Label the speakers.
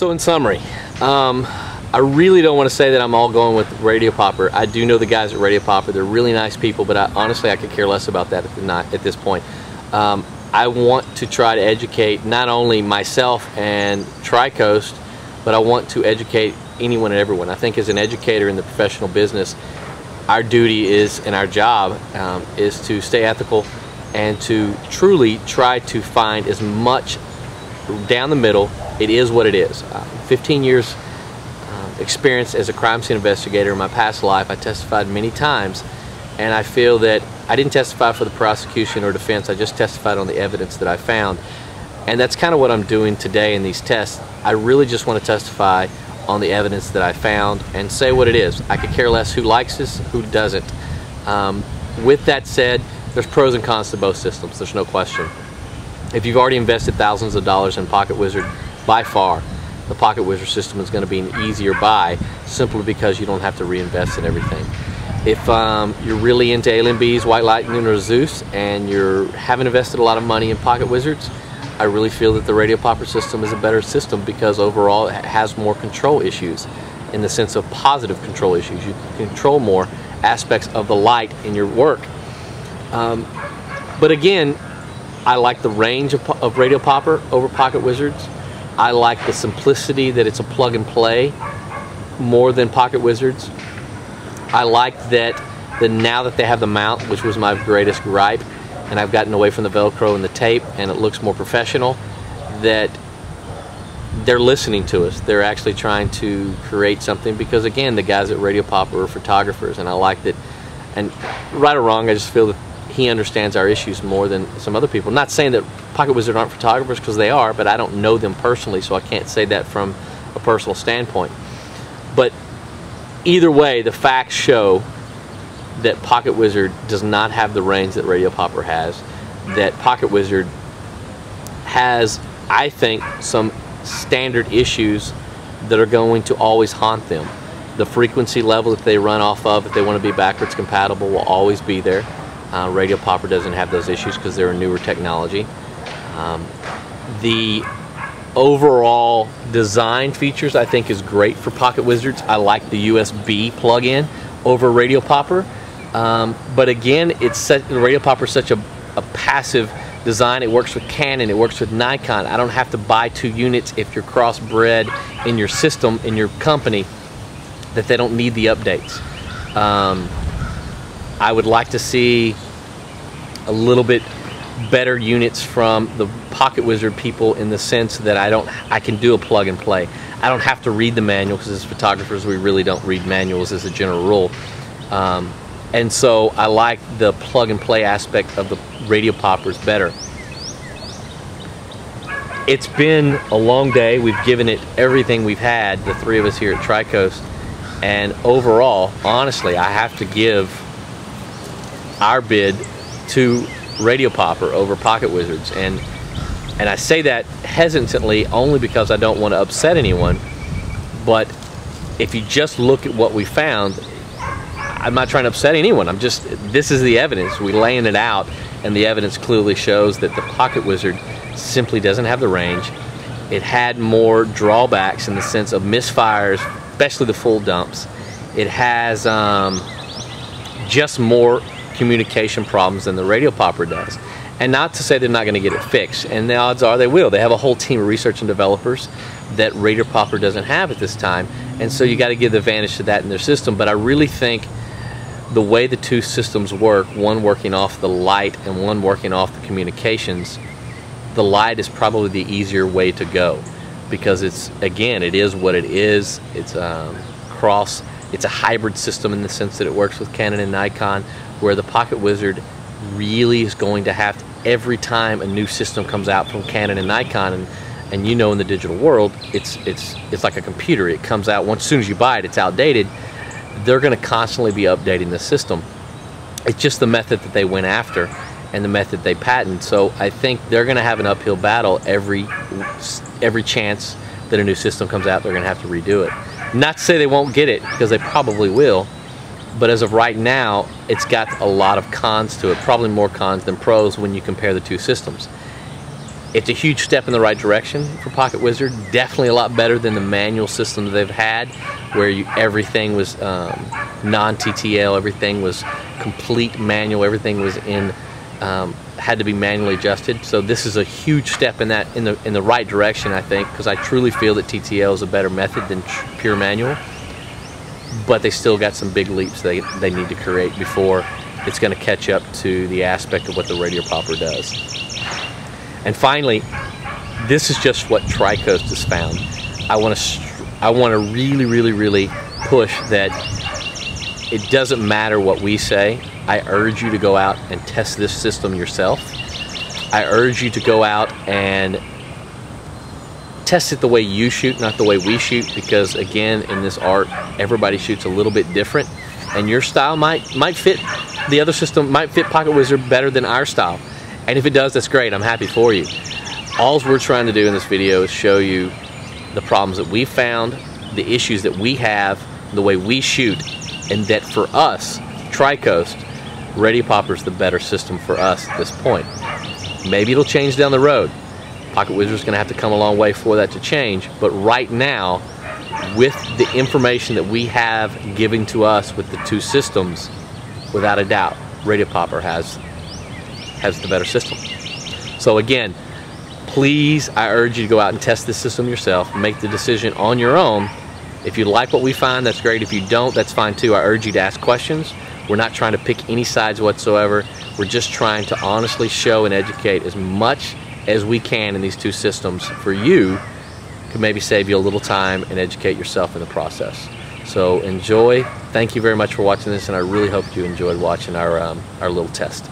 Speaker 1: So in summary, I really don't want to say that I'm all going with RadioPopper. I do know the guys at RadioPopper. They're really nice people, but honestly I could care less about that at this point. I want to try to educate not only myself and TriCoast, but I want to educate anyone and everyone. I think as an educator in the professional business, our duty is, and our job is to stay ethical and to truly try to find as much down the middle. It is what it is. 15 years experience as a crime scene investigator in my past life. I testified many times, and I feel that I didn't testify for the prosecution or defense. I just testified on the evidence that I found, and that's kind of what I'm doing today in these tests. I really just want to testify on the evidence that I found and say what it is. I could care less who likes this, who doesn't. With that said, there's pros and cons to both systems. There's no question. If you've already invested thousands of dollars in PocketWizard, by far the PocketWizard system is going to be an easier buy, simply because you don't have to reinvest in everything. If you're really into Alien Bees, White Lightning, or Zeus, and you haven't invested a lot of money in PocketWizards, I really feel that the RadioPopper system is a better system, because overall it has more control issues, in the sense of positive control issues. You can control more aspects of the light in your work. But again, I like the range of RadioPopper over PocketWizards. I like the simplicity that it's a plug and play more than PocketWizards. I like that now that they have the mount, which was my greatest gripe, and I've gotten away from the Velcro and the tape, and it looks more professional, that they're listening to us. They're actually trying to create something, because again, the guys at RadioPopper are photographers, and I like that. And right or wrong, I just feel that he understands our issues more than some other people. Not saying that PocketWizard aren't photographers, because they are, but I don't know them personally, so I can't say that from a personal standpoint. But either way, the facts show that PocketWizard does not have the range that RadioPopper has. That PocketWizard has, I think, some standard issues that are going to always haunt them. The frequency level that they run off of, if they want to be backwards compatible, will always be there. RadioPopper doesn't have those issues because they're a newer technology. The overall design features, I think, is great for PocketWizards. I like the USB plug-in over RadioPopper, but again, RadioPopper is such a passive design. It works with Canon, it works with Nikon. I don't have to buy 2 units if you're crossbred in your system, in your company, that they don't need the updates. I would like to see a little bit better units from the PocketWizard people, in the sense that I can do a plug and play. I don't have to read the manual, because as photographers we really don't read manuals as a general rule. And so I like the plug and play aspect of the RadioPoppers better. It's been a long day. We've given it everything we've had, the 3 of us here at TriCoast, and overall, honestly, I have to give our bid to RadioPopper over PocketWizards, and I say that hesitantly only because I don't want to upset anyone. But if you just look at what we found, I'm not trying to upset anyone. This is the evidence. We're laying it out, and the evidence clearly shows that the PocketWizard simply doesn't have the range. It had more drawbacks in the sense of misfires, especially the full dumps. It has just more communication problems than the RadioPopper does. And not to say they're not going to get it fixed, and the odds are they will. They have a whole team of research and developers that RadioPopper doesn't have at this time, and so you got to give the advantage to that in their system. But I really think the way the 2 systems work, one working off the light and one working off the communications, the light is probably the easier way to go, because it is what it is. It's it's a hybrid system in the sense that it works with Canon and Nikon, where the PocketWizard really is going to have to, every time a new system comes out from Canon and Nikon, and you know, in the digital world, it's like a computer. It comes out as soon as you buy it, it's outdated. They're going to constantly be updating the system. It's just the method that they went after and the method they patent. So I think they're going to have an uphill battle every chance that a new system comes out. They're going to have to redo it. Not to say they won't get it, because they probably will, but as of right now, it's got a lot of cons to it, probably more cons than pros when you compare the 2 systems. It's a huge step in the right direction for PocketWizard. Definitely a lot better than the manual system that they've had, where everything was non-TTL, everything was complete manual, everything was had to be manually adjusted. So this is a huge step in the right direction, I think, because I truly feel that TTL is a better method than pure manual. But they still got some big leaps they need to create before it's going to catch up to the aspect of what the RadioPopper does. And finally, this is just what TriCoast has found. I want to really push that it doesn't matter what we say. I urge you to go out and test this system yourself. I urge you to go out and test it the way you shoot, not the way we shoot, because again, in this art, everybody shoots a little bit different, and your style might fit the other system, might fit PocketWizard better than our style. And if it does, that's great. I'm happy for you. All we're trying to do in this video is show you the problems that we found, the issues that we have, the way we shoot, and that for us, TriCoast, RadioPopper is the better system for us at this point. Maybe it'll change down the road. PocketWizard is going to have to come a long way for that to change, but right now, with the information that we have given to us with the two systems, without a doubt, RadioPopper has the better system. So again, please, I urge you to go out and test this system yourself, make the decision on your own. If you like what we find, that's great. If you don't, that's fine too. I urge you to ask questions. We're not trying to pick any sides whatsoever. We're just trying to honestly show and educate as much as we can in these two systems for you, to maybe save you a little time and educate yourself in the process. So enjoy. Thank you very much for watching this, and I really hope you enjoyed watching our little test.